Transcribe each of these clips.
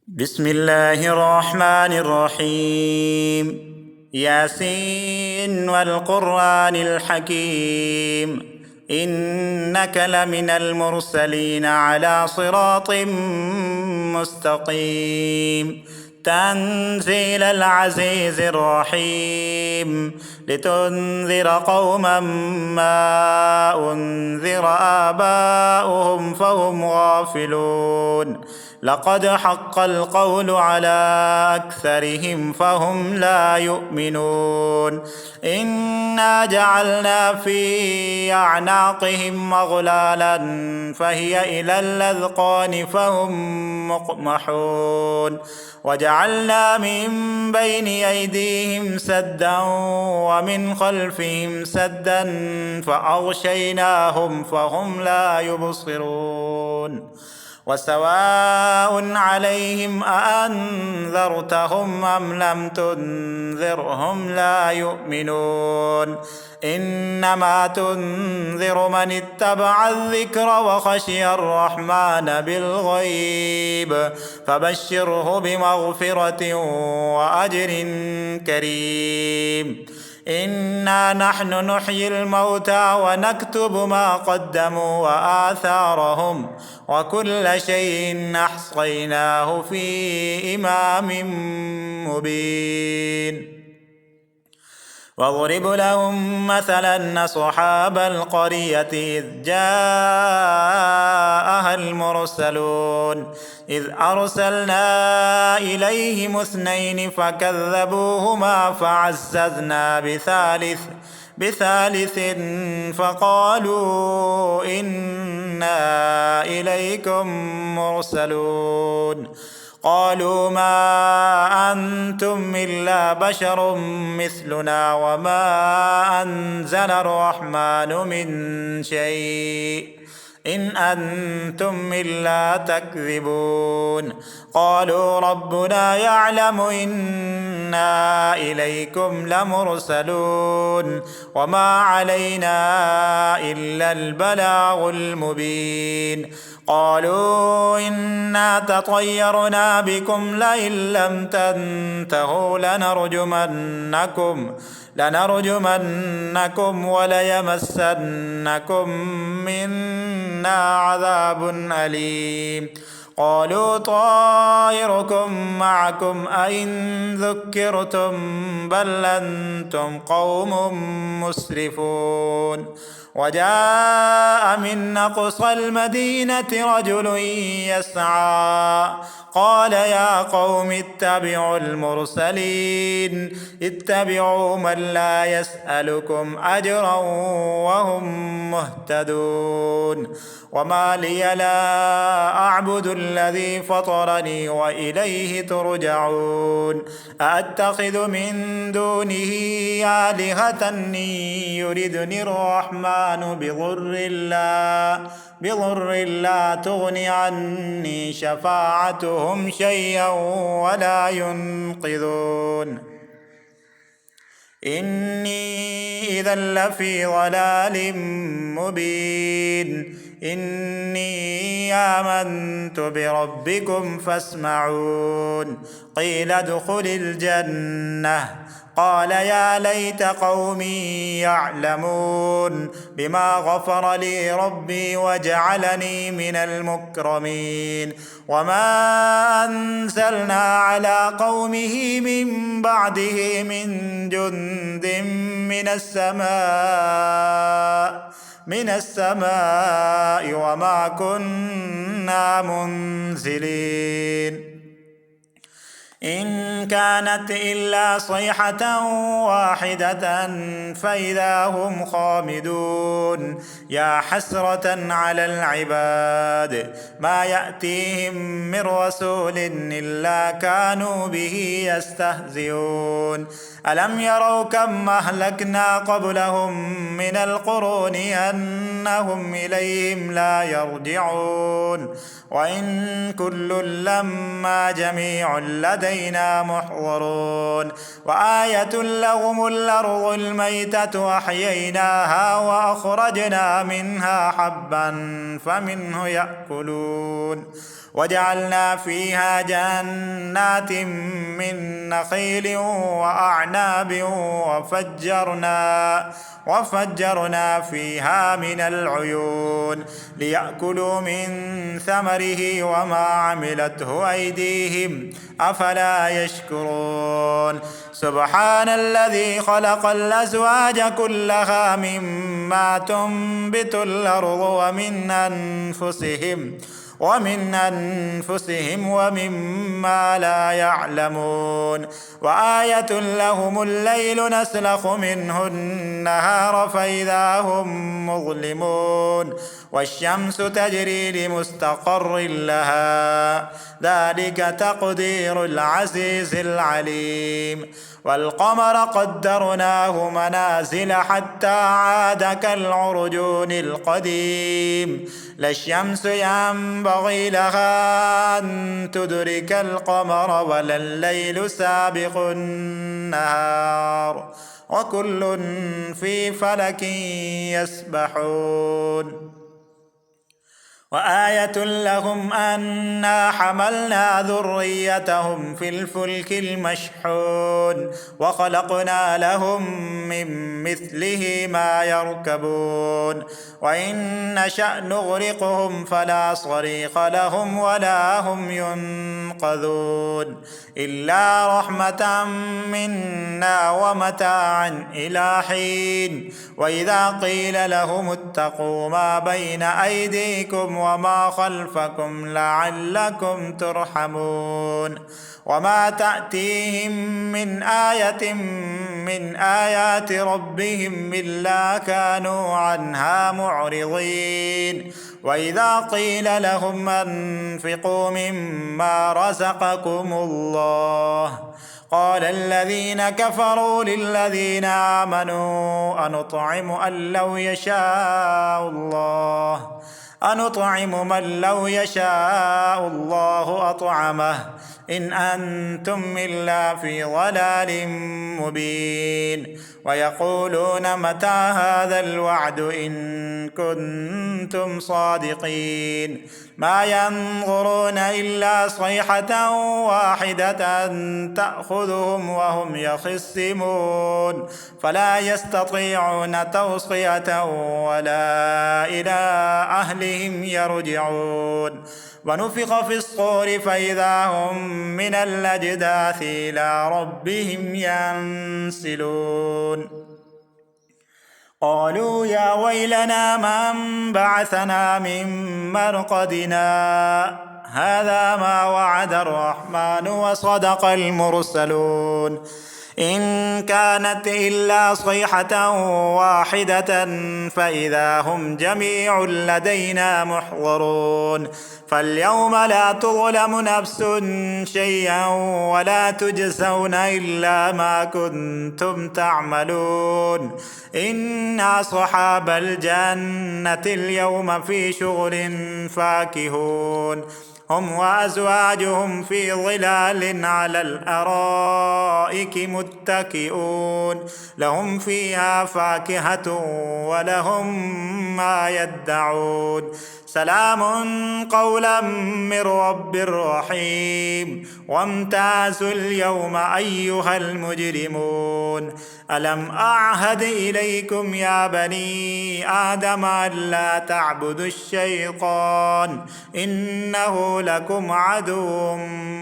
بسم الله الرحمن الرحيم. ياسين والقرآن الحكيم، إنك لمن المرسلين على صراط مستقيم. تنزيل العزيز الرحيم، لتنذر قوما ما أنذر آباؤهم فهم غافلون. لقد حق القول على أكثرهم فهم لا يؤمنون. إنا جعلنا في أعناقهم أغلالا فهي إلى الأذقان فهم مقمحون. وجعلنا من بين أيديهم سدا ومن خلفهم سدا فأغشيناهم فهم لا يبصرون. وسواء عليهم أأنذرتهم أم لم تنذرهم لا يؤمنون. إنما تنذر من اتبع الذكر وخشي الرحمن بالغيب، فبشره بمغفرة وأجر كريم. إنا نحن نحيي الموتى ونكتب ما قدموا وآثارهم، وكل شيء أحصيناه في إمام مبين. واضرب لهم مثلا أصحاب القرية إذ جاءها المرسلون إذ أرسلنا إليهم اثنين فكذبوهما فعززنا بثالث فقالوا إنا إليكم مرسلون. قالوا ما أنتم إلا بشر مثلنا وما أنزل الرحمن من شيء إن أنتم إلا تكذبون. قالوا ربنا يعلم إنا إليكم لمرسلون وما علينا إلا البلاغ المبين. قالوا إنا تطيرنا بكم لئن لم تنتهوا لنرجمنكم وليمسنكم منا عذاب أليم. قالوا طائركم معكم أئن ذكرتم بل أنتم قوم مسرفون. وجاء من أقصى المدينة رجل يسعى قال يا قوم اتبعوا المرسلين اتبعوا من لا يسألكم أجرا وهم مهتدون. وما لي لا أعبد الذي فطرني وإليه ترجعون. أأتخذ من دونه آلهة يردني الرحمن بضر لا تغن عني شفاعتهم شيئا ولا ينقذون. إني إذا لفي ضلال مبين. إني آمنت بربكم فاسمعون. قيل ادخل الجنة قال يا ليت قومي يعلمون بما غفر لي ربي وجعلني من المكرمين. وما أنزلنا على قومه من بعده من جند من السماء وما كنا منزلين. إن كانت إلا صيحة واحدة فإذا هم خامدون. يا حسرة على العباد ما يأتيهم من رسول إلا كانوا به يستهزئون. ألم يروا كم أهلكنا قبلهم من القرون أنهم إليهم لا يرجعون. وإن كل لما جميع لدينا محضرون. وآية لهم الأرض الميتة أحييناها وأخرجنا منها حبا فمنه يأكلون وجعلنا فيها جنات من نخيل وأعناب وفجرنا فيها من العيون ليأكلوا من ثمره وما عملته أيديهم أفلا يشكرون سبحان الذي خلق الأزواج كلها مما تنبت الأرض ومن أنفسهم ومما لا يعلمون وآية لهم الليل نسلخ منه النهار فإذا هم مظلمون والشمس تجري لمستقر لها ذلك تقدير العزيز العليم والقمر قدرناه منازل حتى عاد كالعرجون القديم لا الشمس ينبغي لها أن تدرك القمر ولا الليل سابق النهار وكل في فلك يسبحون وآية لهم أنا حملنا ذريتهم في الفلك المشحون وخلقنا لهم من مثله ما يركبون وإن نشأ نغرقهم فلا صريخ لهم ولا هم ينقذون إلا رحمة منا ومتاعا إلى حين وإذا قيل لهم اتقوا ما بين أيديكم وما خلفكم لعلكم ترحمون وما تأتيهم من آية من آيات ربهم إلا كانوا عنها معرضين وإذا قيل لهم أنفقوا مما رزقكم الله قال الذين كفروا للذين آمنوا أنطعم من لو يشاء الله أطعمه إن أنتم إلا في ضلال مبين ويقولون متى هذا الوعد إن كنتم صادقين ما ينظرون إلا صيحة واحدة تأخذهم وهم يخصمون فلا يستطيعون توصية ولا إلى أهلهم يرجعون ونفخ في الصور فإذا هم من الأجداث إلى ربهم ينسلون قالوا يا ويلنا من بعثنا من مرقدنا هذا ما وعد الرحمن وصدق المرسلون إن كانت إلا صيحة واحدة فإذا هم جميع لدينا محضرون فاليوم لا تظلم نفس شيئا ولا تجزون إلا ما كنتم تعملون إنا أصحاب الجنة اليوم في شغل فاكهون هم وأزواجهم في ظلال على الأرائك متكئون لهم فيها فاكهة ولهم ما يدعون سلام قولا من رب رحيم وامتازوا اليوم أيها المجرمون ألم أعهد إليكم يا بني آدم ألا تعبدوا الشيطان إنه لكم عدو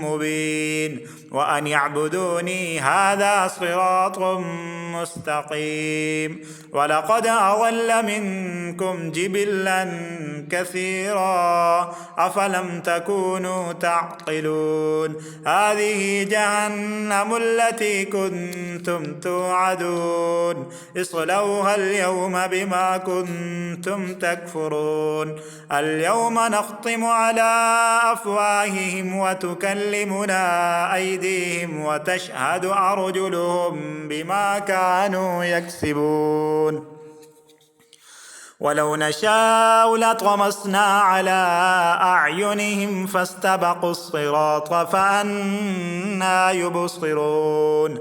مبين وأن يعبدوني هذا صراط مستقيم ولقد أضل منكم جبلا كثيرا أفلم تكونوا تعقلون هذه جهنم التي كنتم توعدون اصلوها اليوم بما كنتم تكفرون اليوم نختم على أفواههم وتكلمنا أيديهم وتشهد أرجلهم بما كانوا يكسبون ولو نشاء لطمسنا على أعينهم فاستبقوا الصراط فأنى يبصرون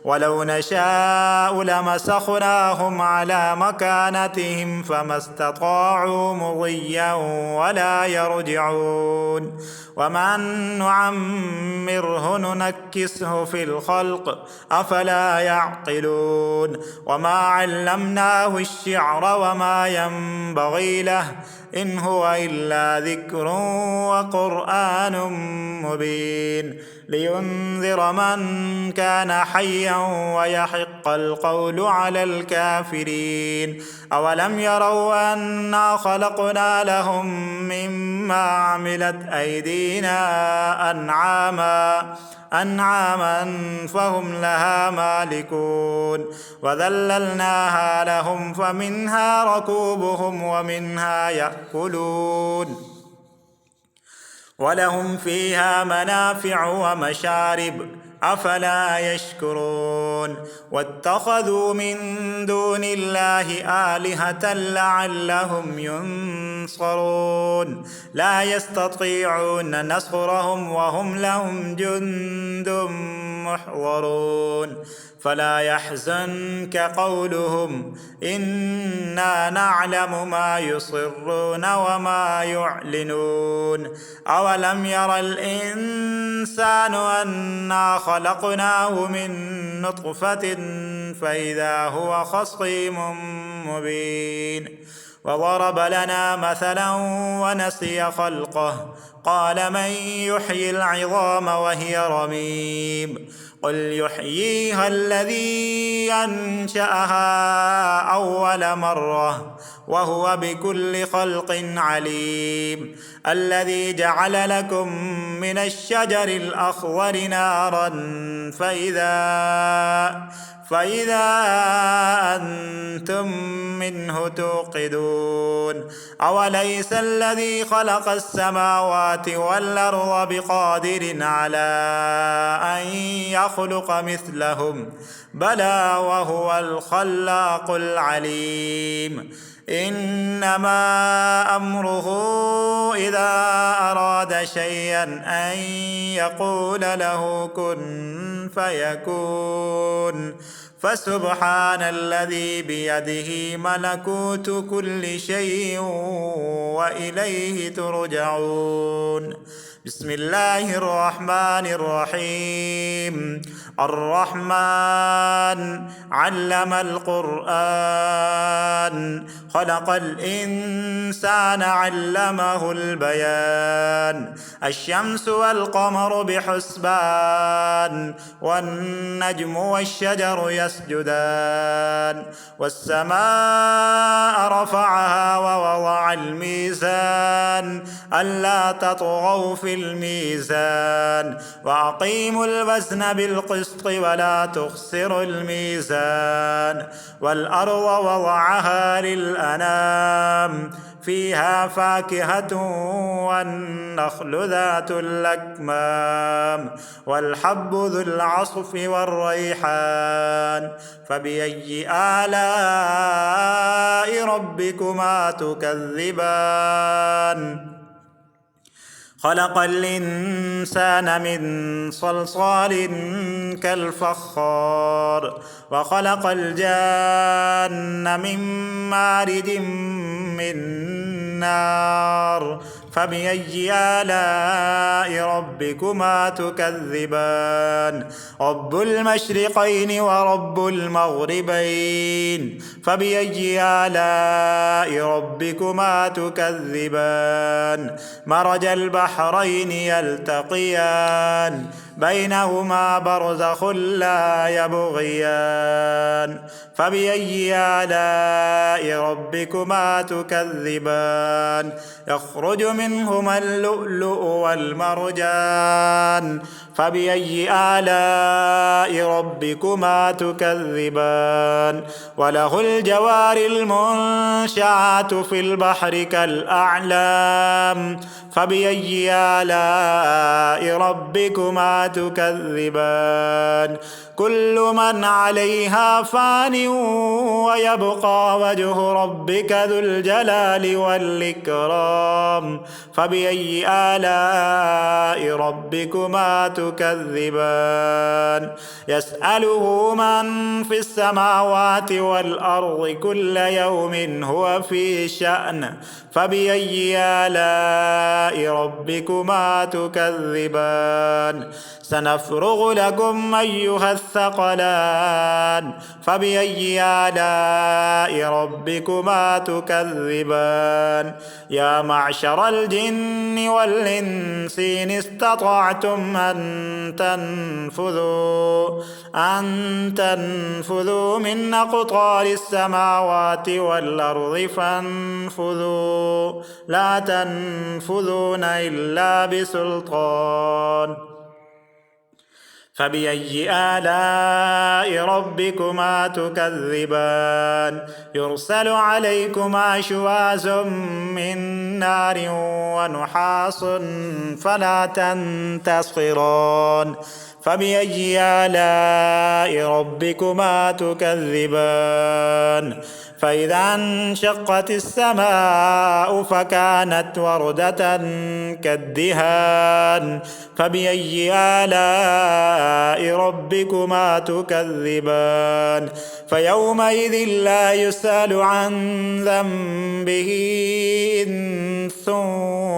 ولو نشاء لمسخناهم على مكانتهم فما استطاعوا مضيا ولا يرجعون ومن نعمره ننكسه في الخلق أفلا يعقلون وما علمناه الشعر وما ينبغي له إن هو إلا ذكر وقرآن مبين لينذر من كان حيا ويحق القول على الكافرين أولم يروا أنا خلقنا لهم مما عملت أيدينا أنعاما فهم لها مالكون وذللناها لهم فمنها ركوبهم ومنها يأكلون ولهم فيها منافع ومشارب أفلا يشكرون واتخذوا من دون الله آلهة لعلهم ينصرون لا يستطيعون نصرهم وهم لهم جند محضرون فلا يحزنك قولهم إنا نعلم ما يصرون وما يعلنون أولم ير الإنسان أنا خلقناه من نطفة فإذا هو خصيم مبين وضرب لنا مثلا ونسي خلقه قال من يحيي العظام وهي رميم قل يحييها الذي أنشأها أول مرة وهو بكل خلق عليم الذي جعل لكم من الشجر الأخضر نارا فإذا أنتم منه توقدون أوليس الذي خلق السماوات والأرض بقادر على أن يخلق مثلهم بلى وهو الخلاق العليم إنما أمره إذا أراد شيئا أن يقول له كن فيكون فسبحان الذي بيده ملكوت كل شيء وإليه ترجعون بسم الله الرحمن الرحيم الرحمن علم القرآن خلق الإنسان علمه البيان الشمس والقمر بحسبان والنجم والشجر يسجدان والسماء رفعها ووضع الميزان ألا تطغوا في الميزان وأقيموا الوزن بالقسط ولا تخسروا الميزان والأرض وضعها للأنام فيها فاكهة والنخل ذات الأكمام والحب ذو العصف والريحان فبأي آلاء ربكما تكذبان خلق الإنسان من صلصال كالفخار وخلق الجان من مارد من نار فبأي آلاء ربكما تكذبان رب المشرقين ورب المغربين فبأي آلاء ربكما تكذبان مرج البحرين يلتقيان بينهما برزخ لا يبغيان فبأي آلاء ربكما تكذبان يخرج منهما اللؤلؤ والمرجان فبأي آلاء ربكما تكذبان وله الجوار المنشآت في البحر كالأعلام فبأي آلاء ربكما تكذبان كل من عليها فان ويبقى وجه ربك ذو الجلال والإكرام فبأي آلاء ربكما تكذبان يسأله من في السماوات والأرض كل يوم هو في شأن فبأي آلاء ربكما تكذبان سنفرغ لكم أيها الثقلان فبأي آلاء ربكما تكذبان يا معشر الجن والإنس إن استطعتم أن تنفذوا من أقطار السماوات والأرض فانفذوا لا تنفذون إلا بسلطان فبأي آلاء ربكما تكذبان يرسل عليكما شواظ من نار ونحاس فلا تنتصران فبأي آلاء ربكما تكذبان فإذا انشقت السماء فكانت وردة كالدهان فبأي آلاء ربكما تكذبان فيومئذ لا يسأل عن ذنبه إنس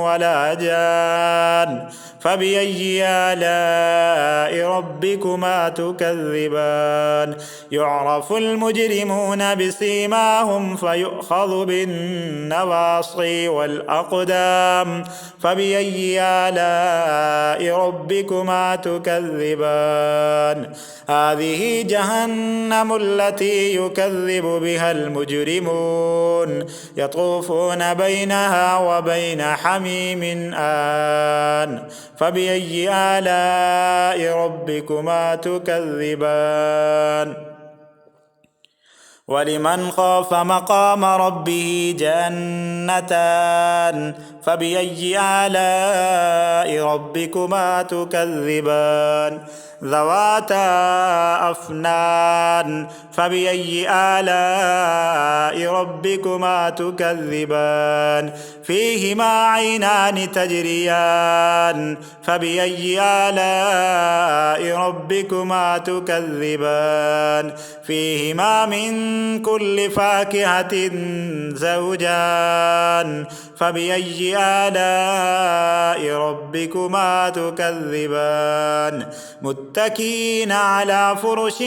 ولا جان فبأي آلاء ربكما تكذبان يعرف المجرمون بسيماهم فيؤخذ بالنواصي والأقدام فبأي آلاء ربكما تكذبان هذه جهنم التي يكذب بها المجرمون يطوفون بينها وبين حميم آن فبأي آلاء ربكما تكذبان ولمن خاف مقام ربه جنتان فبأي آلاء ربكما تكذبان ذواتا أفنان فبأي آلاء ربكما تكذبان فيهما عينان تجريان فبأي آلاء ربكما تكذبان فيهما من كل فاكهة زوجان فبأي آلاء ربكما تكذبان متكئين على فرش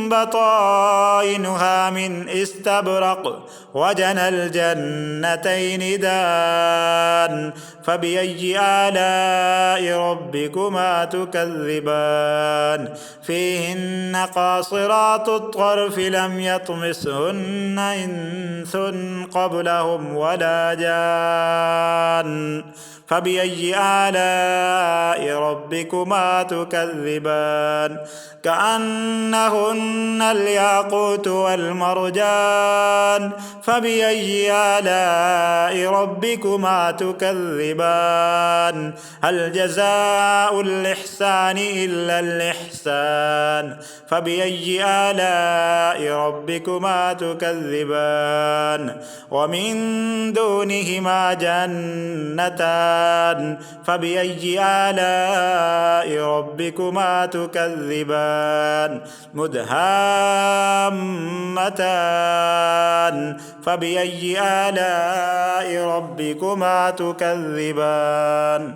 بطائنها من استبرق وجنى الجنتين دان فبأي آلاء ربكما تكذبان فيهن قاصرات الطرف لم يطمسهن إنس قبلهم ولا جان فبأي آلاء ربكما تكذبان كأنهن الياقوت والمرجان فبأي آلاء ربكما تكذبان هل جزاء الإحسان إلا الإحسان فبأي آلاء ربكما تكذبان ومن دونهما جنتان فبأي آلاء ربكما تكذبان مدهامتان فبأي آلاء ربكما تكذبان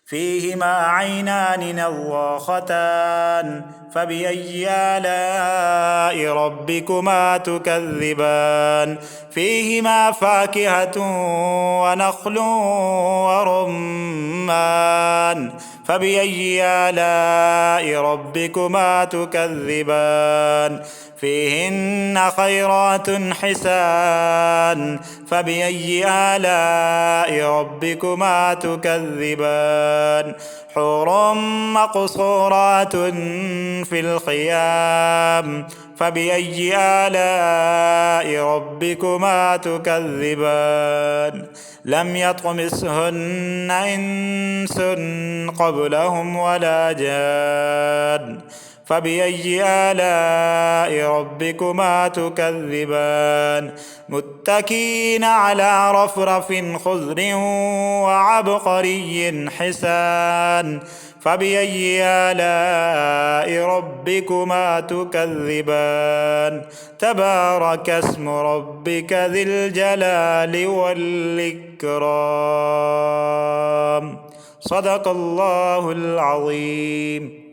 فيهما عينان نضاختان فبأي آلاء ربكما تكذبان فيهما فاكهة ونخل ورمان فبأي آلاء ربكما تكذبان فيهن خيرات حسان فبأي آلاء ربكما تكذبان حور مقصورات في الخيام فبأي آلاء ربكما تكذبان لم يطمثهن إنس قبلهم ولا جان فبأي آلاء ربكما تكذبان متكئين على رفرف خضر وعبقري حسان فبأي آلاء ربكما تكذبان تبارك اسم ربك ذي الجلال والإكرام صدق الله العظيم.